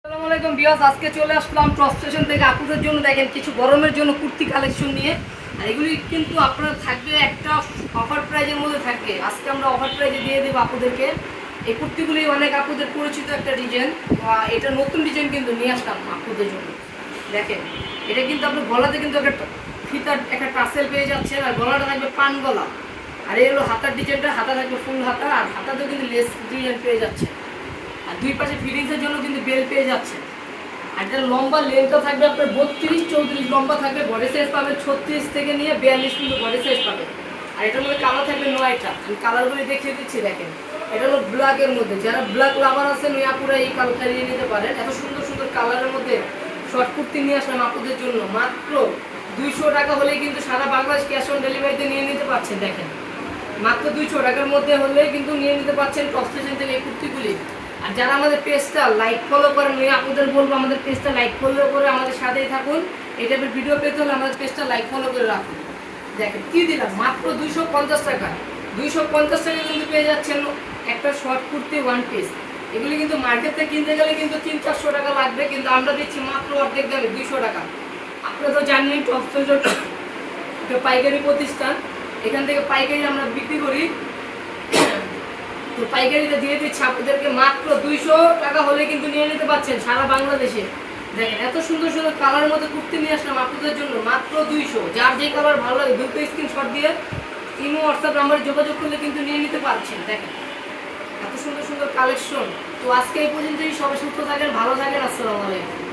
আসসালামু আলাইকুম ভিউয়ার্স, আজকে চলে আসলাম টপ স্টেশন থেকে আপুদের জন্য দেখেন কিছু গরমের জন্য কুর্তি কালেকশন নিয়ে। আর এগুলি কিন্তু আপনার থাকবে একটা অফার প্রাইজের মধ্যে থাকবে। আজকে আমরা অফার প্রাইজে দিয়ে দেবো আপুদেরকে। এই কুর্তিগুলি অনেক আপুদের পরিচিত একটা ডিজাইন, এটা নতুন ডিজাইন কিন্তু নিয়ে আসলাম আপুদের জন্য। দেখেন এটা কিন্তু আপনার গলাতে কিন্তু একটা ফিতার একটা টাসেল পেয়ে যাচ্ছেন, আর গলাটা থাকবে পান গলা। আর এই হলো হাতার ডিজাইনটা, হাতা থাকবে ফুল হাতা, আর হাতাতেও কিন্তু লেস ডিজাইন পেয়ে যাচ্ছে। আর দুই পাশে ফিটিংসের জন্য কিন্তু বেল পেয়ে যাচ্ছে। আর এটা লম্বা লেন্থটা থাকবে আপনার 32-34 লম্বা থাকবে, বডি সাইজ পাবেন 36 থেকে নিয়ে 42 কিন্তু বডি সাইজ পাবেন। আর এটার মধ্যে কালার থাকবে 9টা। আমি কালারগুলি দেখিয়ে দিচ্ছি। দেখেন এটা হলো ব্ল্যাকের মধ্যে, যারা ব্ল্যাক লাভার আছেন ওই আপুরা এই কালারটা নিয়ে নিতে পারেন। এত সুন্দর সুন্দর কালারের মধ্যে শর্ট কুর্তি নিয়ে আসলাম আপুদের জন্য। মাত্র 200 টাকা হলেই কিন্তু সারা বাংলাদেশ ক্যাশ অন ডেলিভারিতে নিয়ে নিতে পারছেন। দেখেন মাত্র 200 টাকার মধ্যে হলেই কিন্তু নিয়ে নিতে পারছেন টপ স্টেশন থেকে এই কুর্তিগুলি। আর যারা আমাদের পেজটা লাইক ফলো করেন ওই আপনাদের বলবো আমাদের পেজটা লাইক ফলো করে আমাদের সাথেই থাকুন। এই টাইপের ভিডিও পেতে হলে আমাদের পেজটা লাইক ফলো করে রাখুন। দেখেন কি দিলাম, মাত্র 250 টাকা। 250 টাকা কিন্তু পেয়ে যাচ্ছেন একটা শর্ট কুর্তি ওয়ান পিস। এগুলি কিন্তু মার্কেটে কিনতে গেলে কিন্তু 300-400 টাকা লাগবে, কিন্তু আমরা দিচ্ছি মাত্র অর্ধেক দামে 200 টাকা। আপনারা তো জানেন টপ স্টেশন পাইকারি প্রতিষ্ঠান, এখান থেকে পাইকারি আমরা বিক্রি করি। তো পাইকারিতে দিয়ে দিচ্ছি আপনাদেরকে মাত্র 200 টাকা হলে কিন্তু নিয়ে নিতে পারছেন সারা বাংলাদেশে। দেখেন এত সুন্দর সুন্দর কালারের মধ্যে কুর্তি নিয়ে আসলাম আপনাদের জন্য মাত্র 200। যার যে কালার ভালো লাগে দ্রুত স্ক্রিনশট দিয়ে ইমো হোয়াটসঅ্যাপ নাম্বারে যোগাযোগ করলে কিন্তু নিয়ে নিতে পারছেন। দেখেন এত সুন্দর সুন্দর কালেকশন। তো আজকে এই পর্যন্তই, সবাই সুস্থ থাকেন, ভালো থাকেন, আসসালামু আলাইকুম।